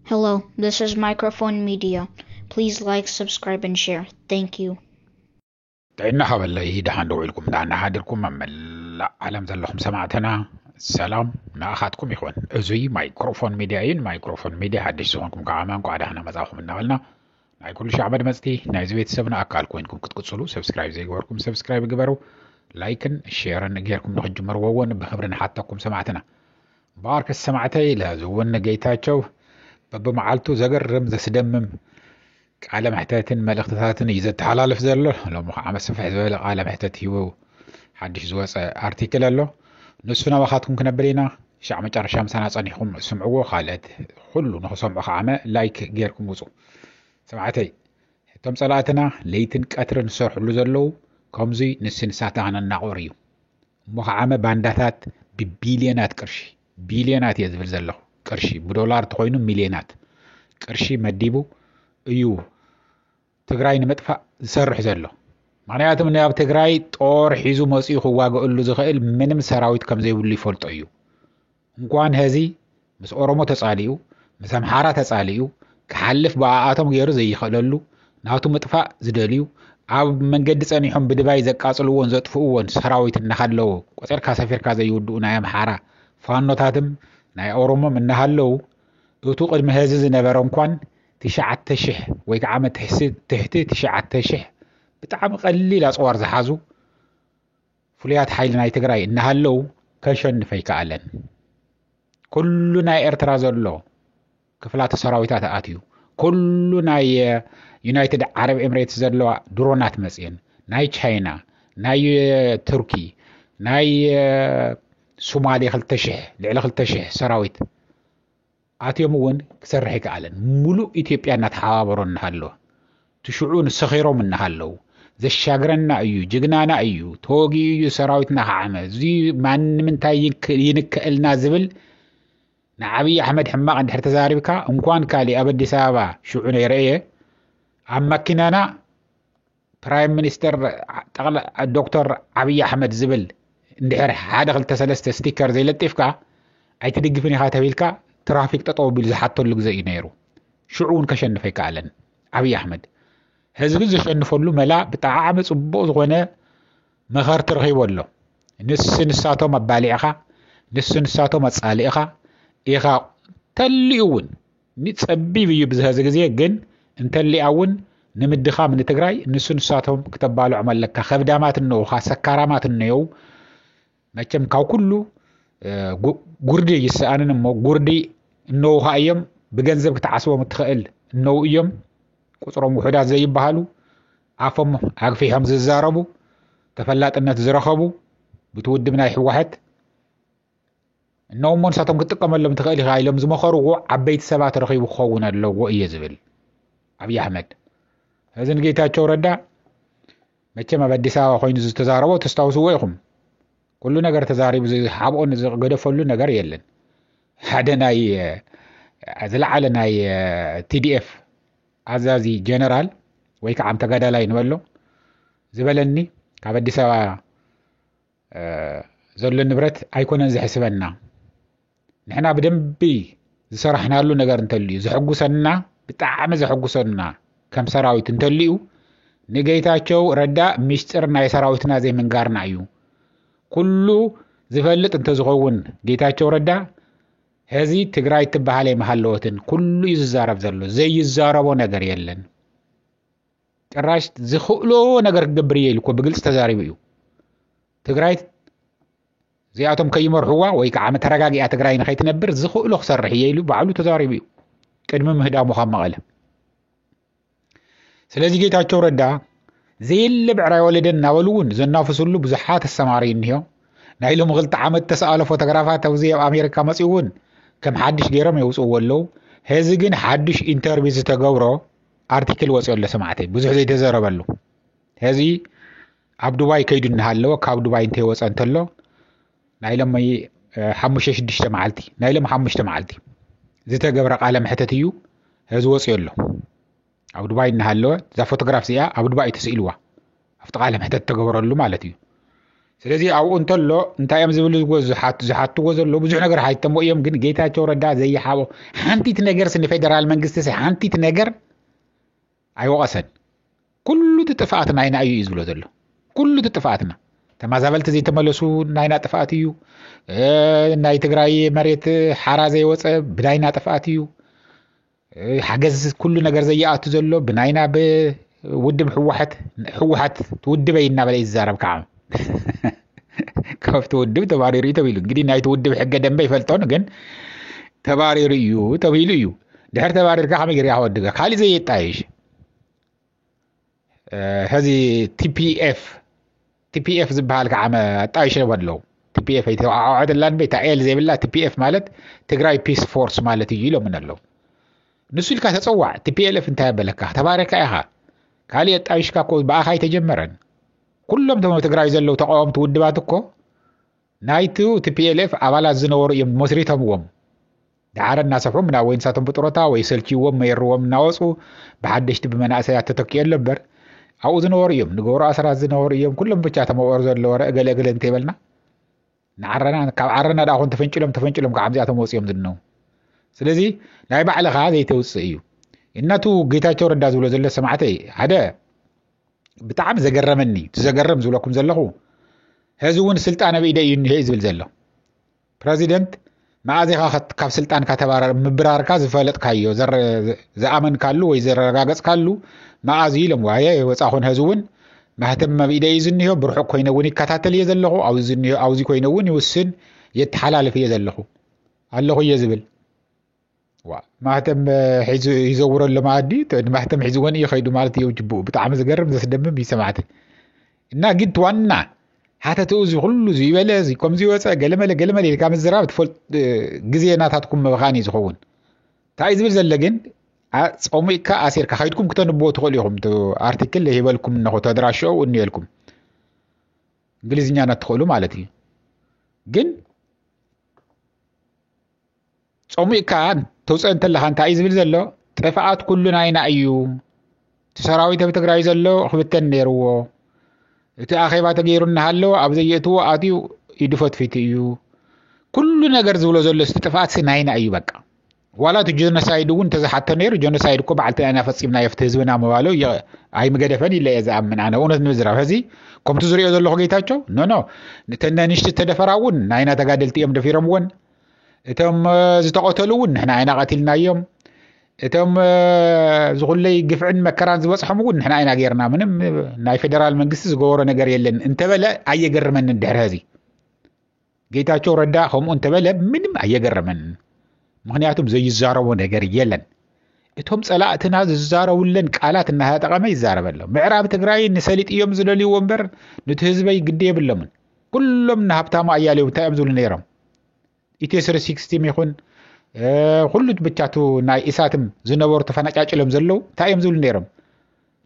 Hello, this is Microphone Media. Please like, subscribe, and share. Thank you. دعنا حوالله يدهان دويلكم دعنا حادركم مملا علم زلهم سمعتنا السلام ناخاتكم إخوان أزوي مايكروفون ميدياين مايكروفون ميديا حدش سوانكم كعامان قعدهنا مزاحهم النغلنا ناي كل شعب مزتي ناي زويت سبنا أكال كوينكم كتقصلوا سبسكرايب زي قواركم سبسكرايب قبروا لايكن شيرن نجيركم نخجو مروون بخبرنا حتىكم سمعتنا بارك السمعتي لازوون نجيتاتشو ببمعالتو زقر رمز سدمم على محتاتن ملختاتن إذا تحالف زلو لو عم سفح زوال على محتات هو حدش زواس ارتيكل له نصفنا وخاتكم كنبرينا شعب مجار شامسانا صنيخم سمعوه خالد كله نخو سمعو خامة لايك غيركم وزو سمعتي تم صلاتنا ليتن كاتر نسرح له زلو كمزي نسن ساتانا نعوريو مخعامة بانداتات ببيليونات كرشي بيليونات يزفل زلو كرشي بدولار تخوينو مليونات كرشي مديبو እዩ ትግራይ ንመጥፋእ ዝሰርሕ ዘሎ ምክንያቱም ናብ ትግራይ ጦር ሒዙ መጽኡ ክዋገአሉ ዝኽእል ምንም ሰራዊት ከም ዘይብሉ ይፈልጦ እዩ እንኳን ህዚ ምስ ኦሮሞ ተጻሊኡ ምስ አምሓራ ተጻሊኡ ክሓልፍ በአቶም ገይሩ ዘይኽእለሉ ናቱ መጥፋእ ዝደልዩ ኣብ መንገዲ ጸኒሖም ብድባይ ዘቃጽልዎን ዘጥፍኡዎን ሰራዊት እናሃለው ቆጽርካ ሰፊርካ ዘይውድኡ ናይ አምሓራ ፋኖታትም ናይ ኦሮሞም እናሃለው እቱ ቅድሚ ህዚ ዝነበረ እንኳን تشعت شح ويقعم تحت تشعت شح بتعم قليل أصور زحازو فليات حيلنا يتقرأي إنها اللو كشن فيك أعلن كلنا إرتراز اللو كفلات السراويتات آتيو كلنا يونايتد عرب إمريتس زلو درونات مسئين ناي تشاينا ناي تركي ناي سومالي خلتشح لعلا خلتشح سراويت آتيوم ون كسرحك علن ملو إثيوبيا نتحاورون هالو تشعون السخيرو من هالو زي الشاقرنا أيو جقنانا أيو توقي أيو سراوتنا عامة زي من تا ينكئلنا زبل نعبي أحمد حماق عند حرتزاربكا انكوان كالي أبدي سابا شعون يرأيه عما كنانا برايم منستر الدكتور عبي أحمد زبل اندحر هذا غلت سلست ستيكر زي لطيفكا أي تدقفني خاتبيلكا ترافيك تطوبيل زحطو اللي زي نيرو شعون كشنف يكالن عبي أحمد هزب زشنفو له ملا بتاع صبو زغونه مغار ترغيبو له نس نساتو مباليخا نس نساتو مصاليخا إيخا تليون نتصبي بيو بزهز غزي جن انتليون نمدخا من تግራይ نس نساتو كتبالو عمل لك خبدامات النوخا سكارامات النيو مچم كاو كله ጉርዲ ይስአንን ሞ ጉርዲ ነው ሃየም በገንዘብ ከተዓስቦ ምትخእል ነው እዮም ቁጥሮም ውሕዳት ዘይባሃሉ አፈም አግፊሖም ዝዛረቡ ተፈላጥነት ዝረኸቡ ብትውድብ ናይ ሕዋሕት ነው ሞንሳቶም ክትቀመሎም ትخእል ይኻይሎም ዝመኸሩዎ ዓበይቲ ሰባት ረኺቡ ክኸውን ኣለዎ እየ ዝብል አብይ አሕመድ ህዝን ጌታቸው ረዳ መቸም ኣብ አዲስ አበባ ኮይኑ ዝተዛረቦ ተስታውስዎ ይኹም كل نجار تزاري بزي حابون قد فلو نجار يلن هذا ناي زل على ناي TDF عزازي جنرال ويك عم تجدا لاين ولو زبلني كابدي سوا زل النبرت أيكون نزح حسبنا نحنا بدم بي زرحنا له نجار نتلي زحقو سنة بتعمل زحقو سنة كم سراوي تنتليو نجيتاچو ردا مشتر ناي سراويتنا زي من قارنا عيو كله زفلت انت زغون ጌታቸው ረዳ هذه ትግራይ ትባሃለ መሐለወትን كله ይዛረብ ዘሎ ዘይ ይዛረቦ ነገር የለን ጭራሽ ዝኽእሎ ነገር ግብር ይልኮ በግልጽ ተዛሪቡ እዩ ትግራይ ዚያቶም ከይመርሕዋ ወይ ከዓመ ተረጋጊያ ትግራይ ንኸይትነብር ዝኽእሎ ክሰርሕ ይሉ ባዕሉ ተዛሪቡ እዩ ቅድሚ ምህዳሙ ከመቀለ ስለዚህ ጌታቸው ረዳ زيل بعراي ولدن ناولون زنافسلو بزحات السمارين نيو نايلهم غلط عمد تسأل فوتوغرافات توزيع أمريكا مسيون كم حدش جيرم يوصو ولو هزجن حدش انترفيو تجاورو ارتيكل وصل لسمعته بزح زي تزربلو هذه عبد باي كيدن هالو كعبد باي انت وصنتلو نايلم مي حمش شدش تمعلتي نايلم حمش تمعلتي زي تجاور عالم حتتيو هذا وصل له عبد باي نهالو ذا فوتوغراف زيا عبد باي تسئلوا افتقال حتى تجاورلو مالتي ስለዚህ ኣብኡ እንተሎ እንታይ እዮም ዝብሉ ዝሓትዎ ዘሎ ብዙሕ ነገር ሓይተሞ እዮም ግን ጌታቸው ረዳ ዘይሓቦ ሓንቲት ነገር ስኒ ፌደራል መንግስቲ ሓንቲት ነገር ኣይወቀሰን ኩሉ ጥፋኣት ናይና እዩ ዝብሎ ዘሎ ኩሉ ጥፋኣትና ተማዛበልቲ ዘይተመለሱ ናይና ጥፋኣት እዩ ናይ ትግራይ መሬት ሓራ ዘይወፀ ብናይና ጥፋኣት እዩ ሓገዝ ኩሉ ነገር ዘይኣቱ ዘሎ ብናይና ብውድብ ሕወሓት ትውድበይ እናበለ ይዛረብ ከዓ كافت ودب تباريري تبيلو እንግዲህ ናይት ውድብ ሕገ ደንበ ይፈልጦን ግን ተባሪሪ እዩ ተብይሉ እዩ ድሕር ተባሪርካ ከመይ ጌርካ ወድጋ ካሊ ዘይጣይሽ هذه TPF ዝበሃል ከዓመ ጣይሽ ወድለው TPF ይተዓዓድ ላን ቤታ ኤል ዘይብላ TPF ማለት ትግራይ ፒስ ፎርስ ማለት እዩ ኢሎም ምንለው ንሱ ኢልካ ተጸዋዕ TPLF እንታይ በለካ ተባረካ ኢኻ ካሊ ጣይሽካ ኮ ባኣኻይ ተጀመረን ኩሎም ተሞ ትግራይ ዘለው ተቃወምቲ ውድባት እኮ ናይቱ TPLF አባላት ዝነበሩ እዮም መስሪቶምዎም ዳዕረ እናሰፍሩ ምና ወይ እንሳቶም ብጥሮታ ወይ ሰልቺዎም መይርዎም እናወፁ በሓደሽቲ ብመናእሰያት ተተኪዮ ነበር ኣብኡ ዝነበሩ እዮም ንገብሩ ኣስራት ዝነበሩ እዮም ኩሎም ብቻ ተመወር ዘለው ገለገለ እንተይበልና ንዓረና ካብ ዓረና ዳኹን ተፈንጭሎም ከዓምዚኣቶም ወፅዮም ዝነው ስለዚ ናይ ባዕልኻ ዘይተውፅእ እዩ እናቱ ጌታቸው ረዳ ዝብሎ ዘሎ ሰማዕተይ ሓደ ብጣዕሚ ዘገረመኒ ትዘገረም ዝብለኩም ዘለኹ ህዝቡን ስልጣን በኢደ እዩ ንሄ ዝብል ዘሎ ፕሬዚደንት ማዓዚኻ ካብ ስልጣን ከተባረር ምብራርካ ዝፈለጥካዮ ዝኣመንካሉ ወይ ዝረጋገጽካሉ ማዓዚ ኢሎም ዋየ ወፃኹን ህዝቡን ማህተም በኢደ እዩ ዝንሄ ብርሑቅ ኮይነውን ይከታተል እየ ዘለኹ ኣብዚ ኮይነውን ይውስን የተሓላልፍ እየ ዘለኹ ኣለኹ እየ ዝብል ማህተም ሒዙ ይዘውረሎ ማዲ ማህተም ሒዙውን ይኸይዱ ማለት እዩ ጅቡእ ብጣዕሚ ዝገርም ዘስደምም ይሰማዕት እና ግን ዋና ሓተትኡ እዚ ኩሉ ዝይበለ እዚ ከምዚ ወፀ ገለመለ ኢልካ ምዝራብ ትፈልጥ ግዜ ናታትኩም ምብኻን እዩ ዝኸውን እንታይ ዝብል ዘለ ግን ጾሙኢካ ኣሲርካ ኸይድኩም ክተንብቦ ትኽእሉ ኢኹም ኣርቲክል ይበልኩም እነሆ ተደራሽው እንየልኩም እንግሊዝኛ ናትኽእሉ ማለት እዩ ግን ጾሙኢካ ተውፀእ እንተለኻ እንታይ ዝብል ዘሎ ጥፍኣት ኩሉ ናይና እዩ ሰራዊት ኣብ ትግራይ ዘሎ ክብተን ነይርዎ እቲ ኣኼባ ተገይሩና ሃለዎ ኣብ ዘየእትዎ ኣትዩ ይድፈትፊት እዩ ኩሉ ነገር ዝብሎ ዘሎ ጥፍኣት ናይና እዩ በቃ ዋላ እቲ ጀኖሳይድ እውን ተዝሓተ ነይሩ ጀኖሳይድ እኮ በዓልቲ ናይና ፈፂምና የፍቲ ህዝብና መባሎ ኣይምገደፈን ኢለ እየ ዝኣምን ኣነ እውነት ንምዝራብ ሕዚ ከምቲ ዝሪኦ ዘለኹ ጌታቸው ኖ ንሽቲ ተደፈራውን ናይና ተጋደልቲ እዮም ደፊሮምዎን እቶም ዝተቆተሉ እውን ንሕና ኣይና ቀቲልናዮም እቶም ዝኹለይ ግፍዕን መከራን ዝበፅሖም እውን ንሕና ኣይና ጌርና ምንም ናይ ፌደራል መንግስቲ ዝገበሮ ነገር የለን እንተበለ ኣየገርመን ድሕሪ ህዚ ጌታቸው ረዳ ከምኡ እንተበለ ምንም ኣየገርመን ምክንያቱም ዘይዛረቦ ነገር የለን እቶም ጸላእትና ዝዛረቡለን ቃላት እናተጠቀመ ይዛረበሎ ምዕራብ ትግራይ ንሰሊጥ እዮም ዝደልይዎ እምበር ነቲ ህዝበይ ግድ የብሎምን ኩሎም ንሃብታሙ ኣያሌው እንታይ እዮም ዝብሉ ነይሮም ኢቴስር 16 ይኹን ሁሉት ብቻቱ ናይ ኢሳትም ዝነበሩ ተፈናጫጭሎም ዘለው እንታይ እዮም ዝብሉ ነይሮም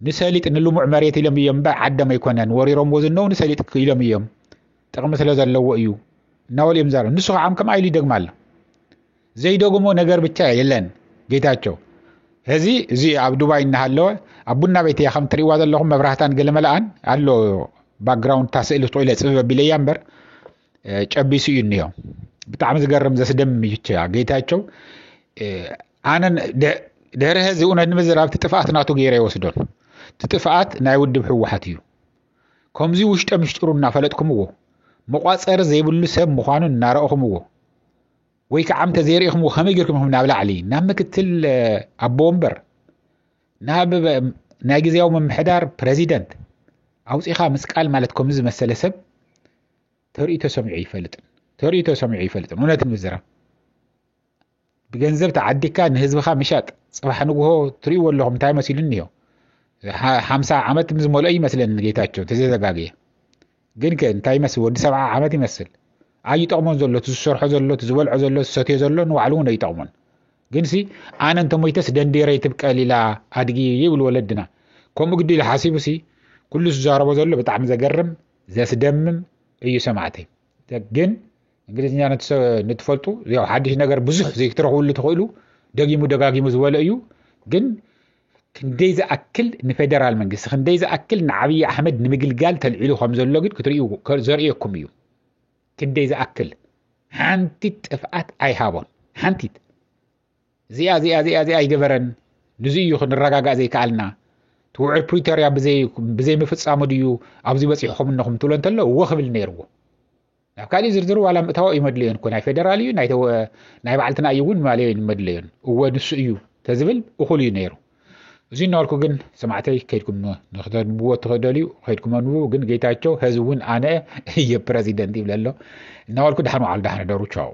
ንሰሊጥ ንልሙዕ መሬት ኢሎም እዮም ዓደም ኣይኮነን ወሪሮም ወዝነው ንሰሊጥ ኢሎም እዮም ጥቕሚ ስለ ዘለዎ እዩ እናበሉ እዮም ዛረቡ ንሱ ከዓ ከም ኣይሉ ይደግማሉ ዘይደግሞ ነገር ብቻ የለን ጌታቸው እዚ ኣብ ዱባይ እናሃለወ ኣብ ቡና ቤት እያ ከም ትሪእዋ ዘለኹም መብራህታን ገለመላኣን ኣሎ ባክግራውንድ ታስእሊ ትቆኢለ ፅብብ ኣቢለያ እምበር ጨቢሱ እዩ እኒኦ ብጣዕሚ ዝገርም ዘስደምም እዩ ጌታቸው ኣነ ድሕሪ ህዚ እውነት ንምዝራብ ጥፍኣት ናቱ ገይረ ይወስዶን ጥፍኣት ናይ ውድብ ሕወሓት እዩ ከምዚ ውሽጠ ምሽጥሩ እናፈለጥኩምዎ መቋፀሪ ዘይብሉ ሰብ ምዃኑ እናረእኹምዎ ወይ ከዓ ኣምተ ዘይርኢኹምዎ ከመይ ጌርኩም ናብ ላዕሊ ናብ ምክትል ኣቦ ወንበር ናብ ናይ ግዜያዊ ምምሕዳር ፕሬዚደንት ኣውፂኻ ምስቃል ማለት ከምዚ ዝመሰለ ሰብ ተርእቶ ሰሚዑ ይፈልጥን እውነት ንምዝራብ ብገንዘብ ተዓዲካ ንህዝብኻ ምሻጥ ፅባሕ ንግሆ ትሪእዎ ኣለኹም እንታይ መሲሉን እኒኦ 50 ዓመት ዝመልኦ ይመስለኒ ጌታቸው ተዘጋግየ ግን እንታይ ይመስል ወዲ 70 ዓመት ይመስል ኣይጠቕሞን ዘሎ ዝሰርሖ ዘሎ ዝበልዖ ዘሎ ዝሰትዮ ዘሎ ንባዕሉ እውን ኣይጠቕሞን ግን ኣነ እንተሞይተስ ደንዴረይ ትብቀል ኢላ ኣድጊ ይብል ወለድና ከምኡ ግዲ ኢሉ ሓሲቡ ኩሉ ዝዛረቦ ዘሎ ብጣዕሚ ዘገርም ዘስደምም እዩ ሰማዕተይ ግን እንግሊዝኛ ንትፈልጡ ያው ሓድሽ ነገር ብዙሕ ዘይትረኽብሉ ትኽእሉ ደጋጊሙ ዝበለ እዩ ግን كندي زأكل نفدرال منجس كندي زأكل نعبي أحمد نمجلجال تلعيله خمسة لوجد كتريو كزريكم يو كندي زأكل هانتيت أفعت أي هابون هانتيت زي جبرن نزيو خن الرجاء زي كالنا توعر بريتوريا بزي مفتس عموديو أبزي بس يحكم إنهم تولن تلا وخبل نيرو كالي زرزروا على متواء مدلين كنا فدراليو ناي بعلتنا أيون مالين مدلين ونسيو تزبل وخلي نيرو زين نالكو جن سمعتي كيدكم نخدر بوت تخدليو كيدكم أنو جن جيتاچو هزون أنا هي بريزيدنتي بلالو نالكو دحنو على دحن دارو تشاو